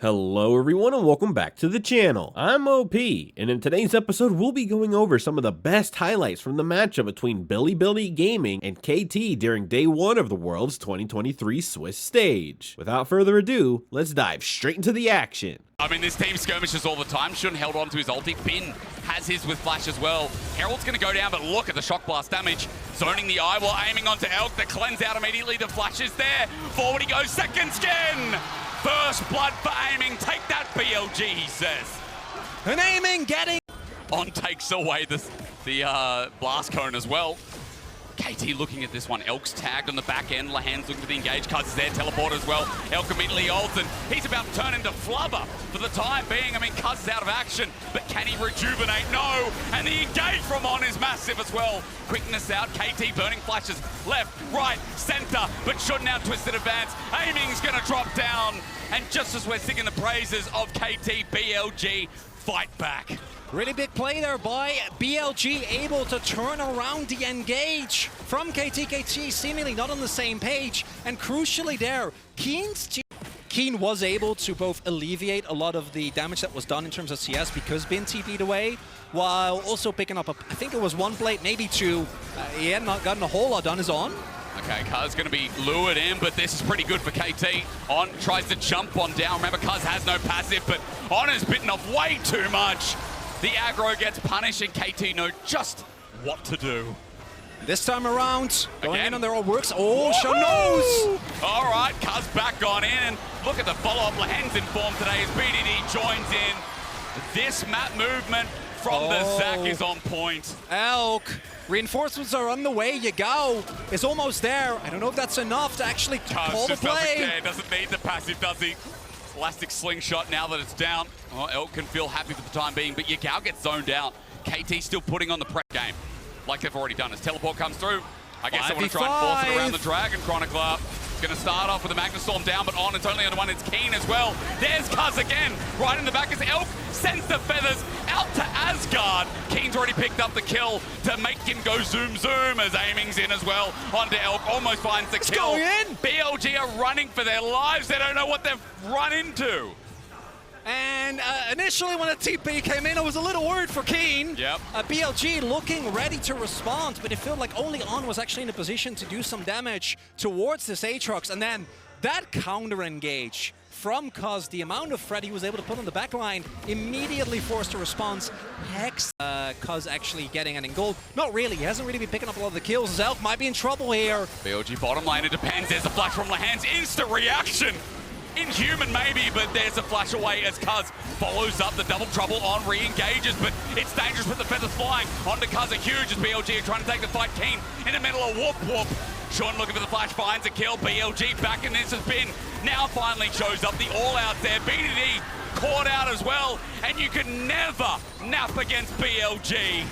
Hello everyone and welcome back to the channel. I'm OP, and in today's episode we'll be going over some of the best highlights from the matchup between Bilibili Gaming and KT during day 1 of the World's 2023 Swiss stage. Without further ado, let's dive straight into the action. I mean, this team skirmishes all the time. Shun held on to his ulti. Bin has his with flash as well. Herald's going to go down, but look at the shock blast damage. Zoning the eye while aiming onto Elk. The cleanse out immediately. The flash is there. Forward he goes. Second skin. First blood for aiming. Take that, BLG, he says. And aiming, getting. On takes away the blast cone as well. KT looking at this one. Elk's tagged on the back end. Lahan's looking for the engage. Cuz is there. Teleport as well. Elk immediately ults, and he's about to turn into Flubber for the time being. I mean, Cuz is out of action, but can he rejuvenate? No! And the engage from On is massive as well. Quickness out. KT burning flashes. Left, right, center, but should now twisted advance. Aiming's going to drop down. And just as we're singing the praises of KT, BLG fight back. Really big play there by BLG, able to turn around the engage from KT. KT seemingly not on the same page, and crucially there, Keen was able to both alleviate a lot of the damage that was done in terms of CS because Bin TP'd away, while also picking up, I think it was one blade, maybe two. He had not gotten a whole lot done his On. Okay, Cuz going to be lured in, but this is pretty good for KT. On tries to jump on down. Remember, Cuz has no passive, but On is bitten off way too much. The aggro gets punished, and KT know just what to do. This time around, going in on their own works. Oh, Shun knows! All right, Cuz back on in. Look at the follow-up. Lahan's in form today as BDD joins in. This map movement from the Zac is on point. Elk, reinforcements are on the way. Yagao is almost there. I don't know if that's enough to actually call the play. Doesn't need the passive, does he? Elastic slingshot now that it's down. Oh, Elk can feel happy for the time being, but Yagao gets zoned out. KT still putting on the prep game, like they've already done. As teleport comes through, I guess they want to try and force it around the Dragon Chronicler. It's going to start off with the Magnustorm down, but On, it's only on the one. It's Keen as well. There's Cuz again, right in the back as Elk sends the feathers out to Asgard. Keen's already picked up the kill to make him go zoom zoom as aiming's in as well. Onto Elk, almost finds the kill. Going in. BLG are running for their lives. They don't know what they've run into. And initially when the TP came in, I was a little worried for Keen. Yep. BLG looking ready to respond, but it felt like only On was actually in a position to do some damage towards this Aatrox. And then that counter engage from Cuz, the amount of threat he was able to put on the backline, immediately forced a response. Hex, Cuz actually getting an gold. Not really, he hasn't really been picking up a lot of the kills. Zelk might be in trouble here. BLG bottom lane, it depends. There's a flash from Lahan's, instant reaction. Inhuman maybe, but there's a flash away as Cuz follows up the double trouble. On re-engages, but it's dangerous with the feathers flying. Onto Cuz are huge as BLG are trying to take the fight. Keen in the middle of whoop. Shun looking for the flash, finds a kill. BLG back in this has been. Now finally shows up the all-out there. BDD caught out as well, and you can never nap against BLG.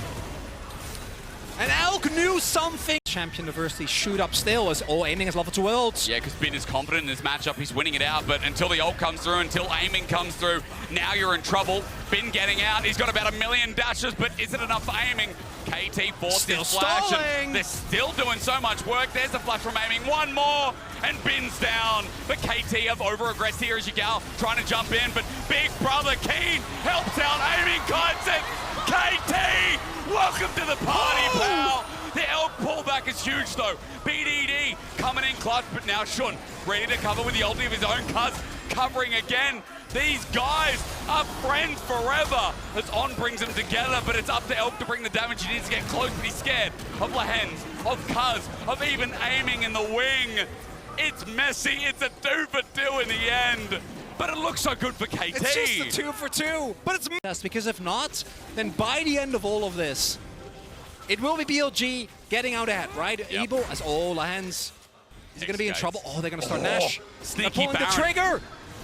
And Elk knew something. Champion University shoot up still as aiming is level 2 ults. Yeah, because Bin is confident in this matchup. He's winning it out, but until the ult comes through, until aiming comes through, now you're in trouble. Bin getting out. He's got about 1 million dashes, but is it enough for aiming? KT forced his flash, and they're still doing so much work. There's the flash from aiming. One more, and Bin's down. But KT have over-aggressed here as Yagao trying to jump in, but Big Brother Keen helps out. Aiming kites it. KT, welcome to the party, pal. The Elk pullback is huge though. BDD coming in clutch, but now Shun ready to cover with the ulti of his own. Cuz covering again. These guys are friends forever as On brings them together, but it's up to Elk to bring the damage. He needs to get close, but he's scared of Lahan's, of Cuz, of even aiming in the wing. It's messy. It's a 2-for-2 in the end. But it looks so good for KT. It's just a 2-for-2, but it's best because if not, then by the end of all of this, it will be BLG getting out ahead, right? Yep. Ebo as Lahan's is going to be in trouble. Oh, they're going to start Nash. Sneaky Baron. The trigger.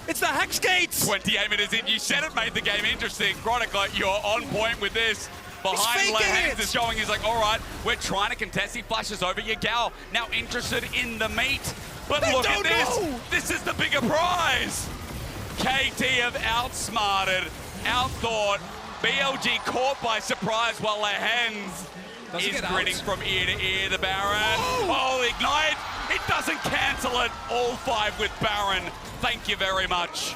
It's the Hex Gates. 28 minutes in. You said it made the game interesting. Chronicler, you're on point with this. Behind Lahan's is showing, he's like, all right, we're trying to contest. He flashes over Yagao, now interested in the meat. But look at this. This is the bigger prize. KT have outsmarted, outthought. BLG caught by surprise while Lahan's is grinning from ear to ear. The Baron. Oh, Ignite. It doesn't cancel it. All 5 with Baron. Thank you very much.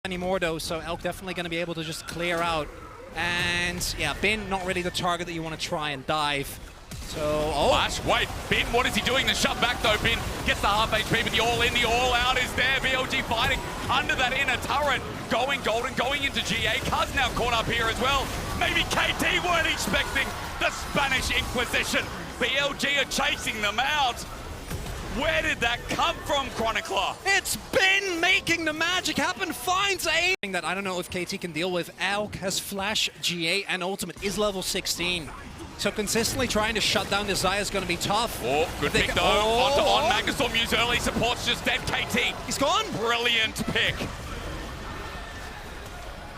anymore though, so Elk definitely going to be able to just clear out. And yeah, Bin not really the target that you want to try and dive. So, Flash, wait, Bin, what is he doing? The shove back though, Bin gets the half HP, but the all in, the all out is there. BLG fighting under that inner turret. Going golden, going into GA. Cuz now caught up here as well. Maybe KT weren't expecting the Spanish Inquisition. BLG are chasing them out. Where did that come from, Chronicler? it's Bin making the magic happen, finds aim. That I don't know if KT can deal with. Elk has Flash, GA, and Ultimate, is level 16. So consistently trying to shut down Desire is going to be tough. Oh, good pick though. On Magnustorm, use early, support's just dead. KT. He's gone. Brilliant pick.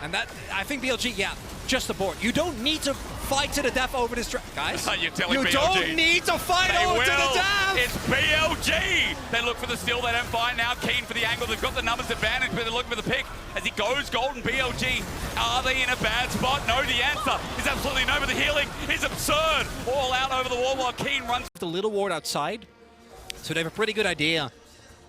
And that, I think BLG, yeah, just abort. You don't need to fight to the death over this guys. You're telling you BLG. Don't need to fight They over will. to the death. It's BLG. They look for the steal, they don't find. Now Keen for the angle. They've got the numbers advantage, but they're looking for the pick. As he goes golden, BLG, are they in a bad spot? No, the answer is absolutely no, but the healing is absurd. All out over the wall while Keen runs. The little ward outside, so they have a pretty good idea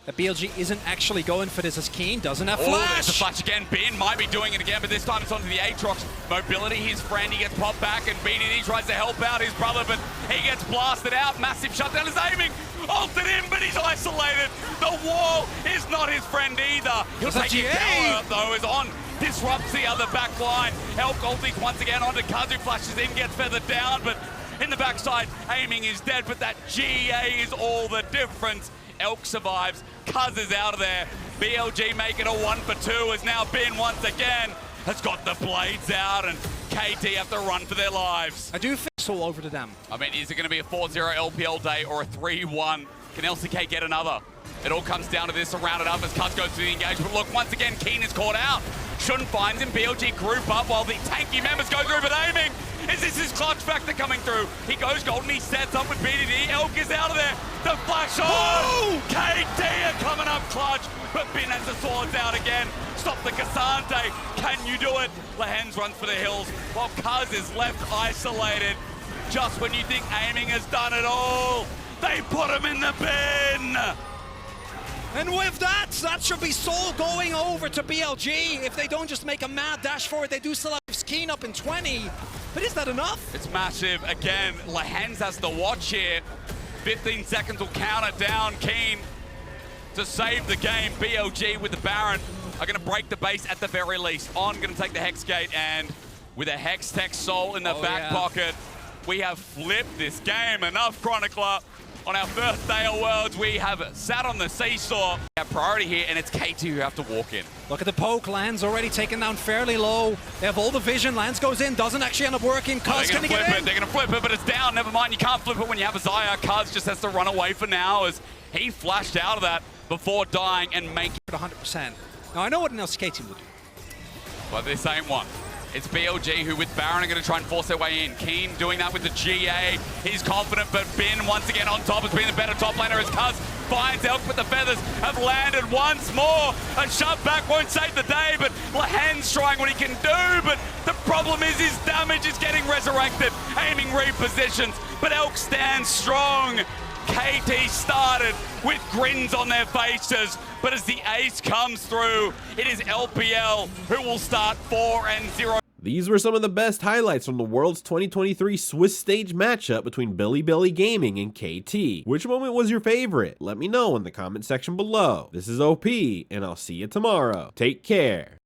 that BLG isn't actually going for this as Keen doesn't have Oh, there's the Flash. flash again. Bin might be doing it again, but this time it's onto the Aatrox. Mobility, his friend, he gets popped back, and BDD tries to help out his brother, but he gets blasted out. Massive shutdown is aiming. Ulted in, but he's isolated. The wall is not his friend either. He'll take his tower up, though, is on. Disrupts the other back line. Elk ulties once again onto Kazu, flashes in, gets feathered down, but in the backside, aiming is dead, but that GA is all the difference. Elk survives, Cuz is out of there. BLG make it a 1 for 2 as now Bin once again has got the blades out and KT have to run for their lives. I do think it's all over to them. I mean, is it going to be a 4-0 LPL day or a 3-1? Can LCK get another? It all comes down to this, to round it up as Cuz goes through the engagement. Look, once again, Keen is caught out. Shouldn't find him. BLG group up while the tanky members go through, but aiming. Is this his clutch factor coming through? He goes golden, he sets up with BDD. Elk is out of there. The flash on! KT are coming up clutch, but Bin has the swords out again. Stop the Cassante. Can you do it? Lehens runs for the hills while Cuz is left isolated. Just when you think aiming has done it all, they put him in the bin. And with that, that should be Soul going over to BLG. If they don't just make a mad dash forward, they do still have Keen up in 20. But is that enough? It's massive. Again, Lehens has the watch here. 15 seconds will count it down. Keen to save the game. BLG with the Baron are going to break the base at the very least. On going to take the Hex Gate, and with a Hex Tech Soul in the back pocket, we have flipped this game. Enough, Chronicler. On our first day of Worlds, we have sat on the seesaw. Our priority here, and it's KT who have to walk in. Look at the poke. Lands already taken down fairly low. They have all the vision. Lands goes in, doesn't actually end up working. Cuz can he get in? They're going to flip it, but it's down. Never mind, you can't flip it when you have a Zaya. Cuz just has to run away for now as he flashed out of that before dying and making it 100%. Now, I know what an LCK team would do. But this ain't one. It's BLG who with Baron are going to try and force their way in. Keen doing that with the GA. He's confident, but Bin once again on top has been the better top laner as Cuz finds Elk, but the feathers have landed once more. A shove back won't save the day, but Lehens trying what he can do, but the problem is his damage is getting resurrected. Aiming repositions, but Elk stands strong. KT started with grins on their faces, but as the ace comes through, it is LPL who will start 4-0. These were some of the best highlights from the World's 2023 Swiss stage matchup between Bilibili Gaming and KT. Which moment was your favorite? Let me know in the comment section below. This is OP, and I'll see you tomorrow. Take care.